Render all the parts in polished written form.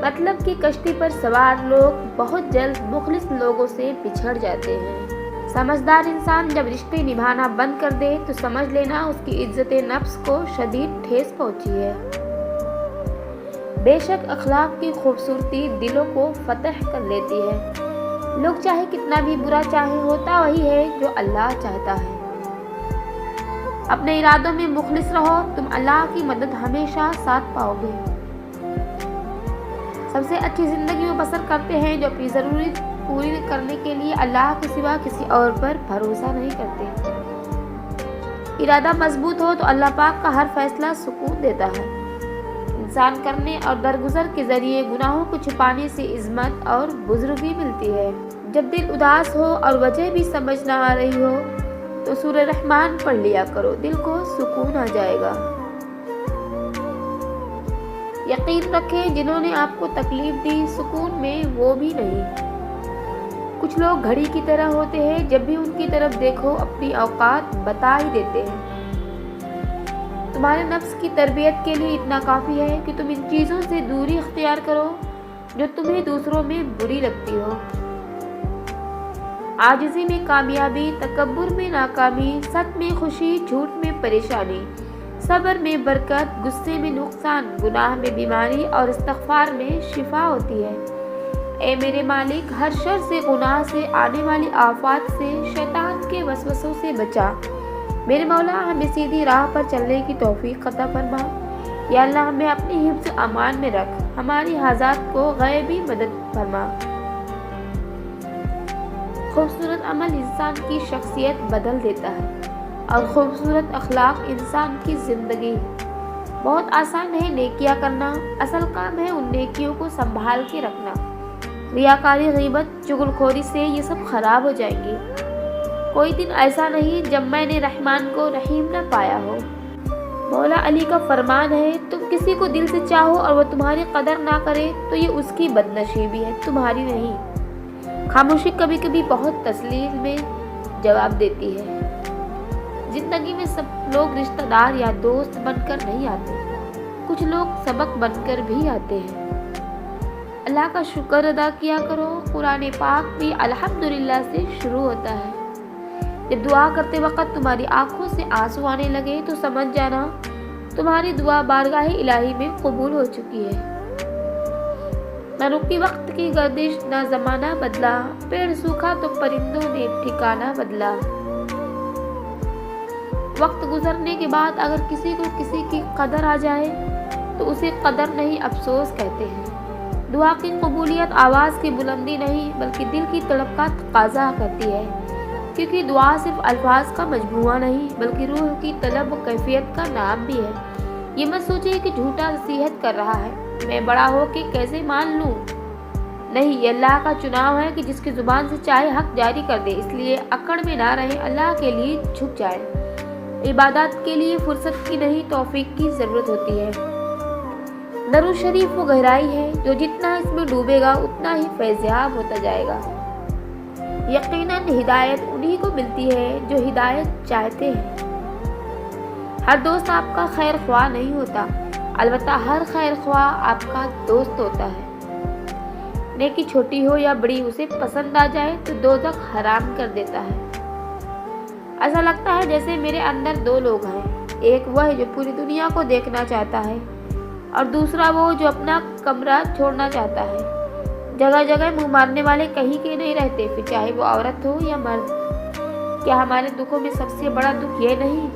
مطلب کہ کشتی پر سوار لوگ بہت جلد مخلص لوگوں سے بچھڑ جاتے ہیں۔ سمجھدار انسان جب رشتے نبھانا بند کر دے تو سمجھ لینا اس کی عزت نفس کو شدید ٹھیس پہنچی ہے۔ بے شک اخلاق کی خوبصورتی دلوں کو فتح کر لیتی ہے۔ لوگ چاہے کتنا بھی برا چاہیں، ہوتا وہی ہے جو اللہ چاہتا ہے۔ اپنے ارادوں میں مخلص رہو، تم اللہ کی مدد ہمیشہ ساتھ پاؤ گے۔ سب سے اچھی زندگی وہ بسر کرتے ہیں جو اپنی ضرورت پوری کرنے کے لیے اللہ کے سوا کسی اور پر بھروسہ نہیں کرتے۔ ارادہ مضبوط ہو تو اللہ پاک کا ہر فیصلہ سکون دیتا ہے۔ انسان کرنے اور درگزر کے ذریعے گناہوں کو چھپانے سے عظمت اور بزرگی ملتی ہے۔ جب دل اداس ہو اور وجہ بھی سمجھ نہ آ رہی ہو تو سورہ رحمان پڑھ لیا کرو، دل کو سکون آ جائے گا۔ یقین رکھیں جنہوں نے آپ کو تکلیف دی، سکون میں وہ بھی نہیں۔ کچھ لوگ گھڑی کی طرح ہوتے ہیں، جب بھی ان کی طرف دیکھو اپنی اوقات بتا ہی دیتے ہیں۔ تمہارے نفس کی تربیت کے لیے اتنا کافی ہے کہ تم ان چیزوں سے دوری اختیار کرو جو تمہیں دوسروں میں بری لگتی ہو۔ عاجزی میں کامیابی، تکبر میں ناکامی، سچ میں خوشی، جھوٹ میں پریشانی، صبر میں برکت، غصے میں نقصان، گناہ میں بیماری اور استغفار میں شفا ہوتی ہے۔ اے میرے مالک، ہر شر سے، گناہ سے، آنے والی آفات سے، شیطان کے وسوسوں سے بچا۔ میرے مولا، ہمیں سیدھی راہ پر چلنے کی توفیق عطا فرما۔ یا اللہ، ہمیں اپنی حفظ امان میں رکھ، ہماری حاجات کو غیبی مدد فرما۔ خوبصورت عمل انسان کی شخصیت بدل دیتا ہے اور خوبصورت اخلاق انسان کی زندگی۔ بہت آسان ہے نیکیاں کرنا، اصل کام ہے ان نیکیوں کو سنبھال کے رکھنا۔ ریاکاری، غیبت، چغلخوری سے یہ سب خراب ہو جائیں گی۔ کوئی دن ایسا نہیں جب میں نے رحمان کو رحیم نہ پایا ہو۔ مولا علی کا فرمان ہے، تم کسی کو دل سے چاہو اور وہ تمہاری قدر نہ کرے تو یہ اس کی بدنصیبی ہے، تمہاری نہیں۔ خاموشی کبھی کبھی بہت تسلیل میں جواب دیتی ہے۔ زندگی میں سب لوگ رشتہ دار یا دوست بن کر نہیں آتے، کچھ لوگ سبق بن کر بھی آتے ہیں۔ اللہ کا شکر ادا کیا کرو۔ قرآن پاک بھی الحمدللہ سے شروع ہوتا ہے۔ جب دعا کرتے وقت تمہاری آنکھوں سے آنسو آنے لگے تو سمجھ جانا تمہاری دعا بارگاہ الہی میں قبول ہو چکی ہے۔ نہ رکی وقت کی گردش، نہ زمانہ بدلا، پیڑ سوکھا تو پرندوں نے ٹھکانہ بدلا۔ وقت گزرنے کے بعد اگر کسی کو کسی کی قدر آ جائے تو اسے قدر نہیں افسوس کہتے ہیں۔ دعا کی قبولیت آواز کی بلندی نہیں بلکہ دل کی تڑپ کا تقاضا کرتی ہے، کیونکہ دعا صرف الفاظ کا مجموعہ نہیں بلکہ روح کی طلب و کیفیت کا نام بھی ہے۔ یہ مت سوچے کہ جھوٹا نصیحت کر رہا ہے، میں بڑا ہو کے کیسے مان لوں۔ نہیں، یہ اللہ کا چناؤ ہے کہ جس کی زبان سے چاہے حق جاری کر دے، اس لیے اکڑ میں نہ رہے، اللہ کے لیے جھک جائے۔ عبادات کے لیے فرصت کی نہیں توفیق کی ضرورت ہوتی ہے۔ درود شریف وہ گہرائی ہے جو جتنا اس میں ڈوبے گا اتنا ہی فیضیاب ہوتا جائے گا۔ یقیناً ہدایت انہی کو ملتی ہے جو ہدایت چاہتے ہیں۔ ہر دوست آپ کا خیر خواہ نہیں ہوتا، البتہ ہر خیر خواہ آپ کا دوست ہوتا ہے۔ نیکی چھوٹی ہو یا بڑی، اسے پسند آ جائے تو دوزخ حرام کر دیتا ہے۔ ایسا لگتا ہے جیسے میرے اندر دو لوگ ہیں، ایک وہ ہے جو پوری دنیا کو دیکھنا چاہتا ہے اور دوسرا وہ جو اپنا کمرہ چھوڑنا چاہتا ہے۔ جگہ جگہ منہ مارنے والے کہیں کے نہیں رہتے، پھر چاہے وہ عورت ہو یا مرد۔ کیا ہمارے دکھوں میں سب سے بڑا دکھ یہ نہیں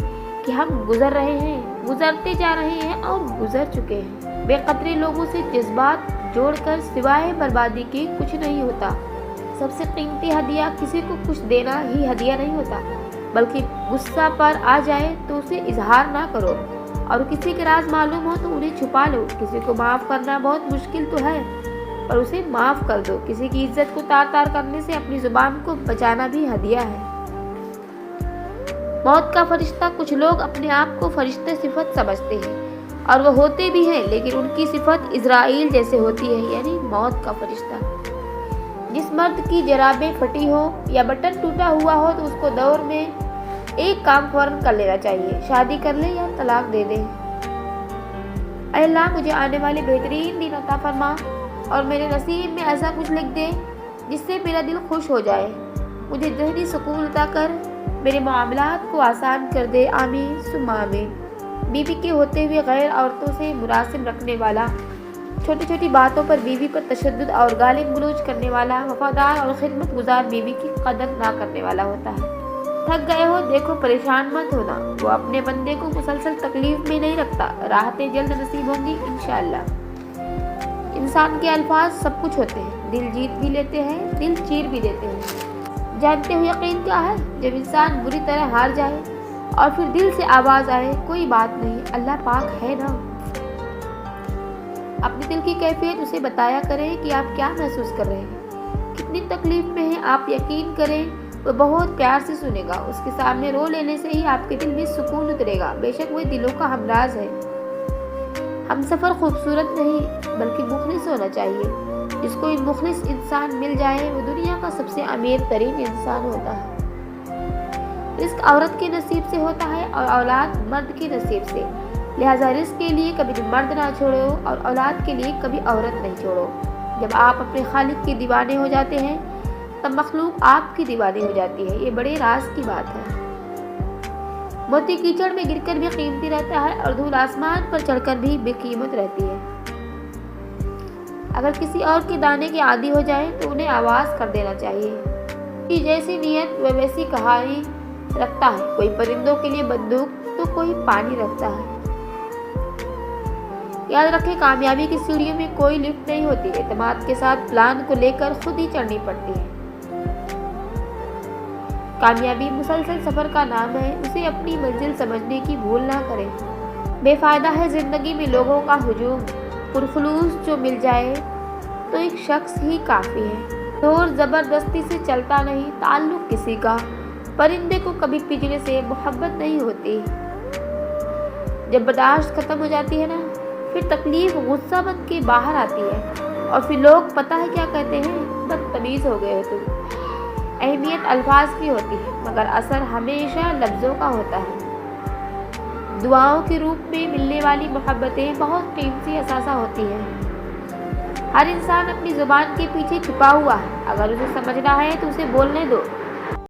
کہ ہم گزر رہے ہیں، گزرتے جا رہے ہیں اور گزر چکے ہیں؟ بے قدری لوگوں سے جذبات جوڑ کر سوائے بربادی کے کچھ نہیں ہوتا۔ سب سے قیمتی ہدیہ کسی کو کچھ دینا ہی ہدیہ نہیں ہوتا، بلکہ غصہ پر آ جائے تو اسے اظہار نہ کرو، اور کسی کے راز معلوم ہو تو انہیں چھپا لو۔ کسی کو معاف کرنا بہت مشکل تو ہے، پر اسے معاف کر دو۔ کسی کی عزت کو تار تار کرنے سے اپنی زبان کو بچانا بھی ہدیہ ہے۔ موت کا فرشتہ، کچھ لوگ اپنے آپ کو فرشتے صفت سمجھتے ہیں اور وہ ہوتے بھی ہیں، لیکن ان کی صفت اسرائیل جیسے ہوتی ہے، یعنی موت کا فرشتہ۔ جس مرد کی جرابیں پھٹی ہو یا بٹن ٹوٹا ہوا ہو تو اس کو دور میں ایک کام فوراً کر لینا چاہیے، شادی کر لے یا طلاق دے دے۔ اے اللہ، مجھے آنے والے بہترین دن عطا فرما اور میرے نصیب میں ایسا کچھ لکھ دے جس سے میرا دل خوش ہو جائے، مجھے ذہنی سکون عطا کر، میرے معاملات کو آسان کر دے، آمین ثم آمین۔ بیوی کے ہوتے ہوئے غیر عورتوں سے مراسم رکھنے والا، چھوٹی چھوٹی باتوں پر بیوی پر تشدد اور گالی گلوچ کرنے والا، وفادار اور خدمت گزار بیوی کی قدر نہ کرنے والا ہوتا ہے۔ تھک گئے ہو دیکھو، پریشان مت ہونا، وہ اپنے بندے کو مسلسل تکلیف میں نہیں رکھتا، راحتیں جلد نصیب ہوں گی انشاءاللہ۔ انسان کے الفاظ سب کچھ ہوتے ہیں، دل جیت بھی لیتے ہیں، دل چیر بھی دیتے ہیں۔ جانتے ہو یقین کیا ہے؟ جب انسان بری طرح ہار جائے اور پھر دل سے آواز آئے، کوئی بات نہیں، اللہ پاک ہے نا۔ اپنے دل کی کیفیت اسے بتایا کریں کہ آپ کیا محسوس کر رہے ہیں، کتنی تکلیف میں ہیں۔ آپ یقین کریں وہ بہت پیار سے سنے گا، اس کے سامنے رو لینے سے ہی آپ کے دل میں سکون اترے گا۔ بے شک وہ دلوں کا ہمراز ہے۔ ہم سفر خوبصورت نہیں بلکہ مخلص ہونا چاہیے۔ جس کو مخلص انسان مل جائے وہ دنیا کا سب سے امیر ترین انسان ہوتا ہے۔ رزق عورت کے نصیب سے ہوتا ہے اور اولاد مرد کے نصیب سے، لہٰذا رزق کے لیے کبھی مرد نہ چھوڑو اور اولاد کے لیے کبھی عورت نہیں چھوڑو۔ جب آپ اپنے خالق کے دیوانے ہو جاتے ہیں تب مخلوق آپ کی دیوانی ہو جاتی ہے، یہ بڑے راز کی بات ہے۔ موتی کیچڑ میں گر کر بھی قیمتی رہتا ہے اور دھول آسمان پر چڑھ کر بھی بے قیمت رہتی ہے۔ اگر کسی اور کے دانے کے عادی ہو جائیں تو انہیں آواز کر دینا چاہیے کہ جیسی نیت وہ ویسی کہانی رکھتا ہے، کوئی پرندوں کے لیے بندوق تو کوئی پانی رکھتا ہے۔ یاد رکھیں، کامیابی کی سیڑھیوں میں کوئی لفٹ نہیں ہوتی، اعتماد کے ساتھ پلان کو لے کر خود ہی چڑھنی پڑتی ہے۔ کامیابی مسلسل سفر کا نام ہے، اسے اپنی منزل سمجھنے کی بھول نہ کریں۔ بے فائدہ ہے زندگی میں لوگوں کا ہجوم، پرخلوص جو مل جائے تو ایک شخص ہی کافی ہے۔ زور زبردستی سے چلتا نہیں تعلق کسی کا، پرندے کو کبھی پنجرے سے محبت نہیں ہوتی۔ جب برداشت ختم ہو جاتی ہے نا، پھر تکلیف غصہ بن کے باہر آتی ہے اور پھر لوگ پتہ ہے کیا کہتے ہیں، بدتمیز ہو گئے ہو تم۔ اہمیت الفاظ کی ہوتی ہے مگر اثر ہمیشہ لفظوں کا ہوتا ہے۔ دعاؤں کے روپ میں ملنے والی محبتیں بہت قیمتی اثاثہ ہوتی ہیں۔ ہر انسان اپنی زبان کے پیچھے چھپا ہوا ہے، اگر اسے سمجھنا ہے تو اسے بولنے دو۔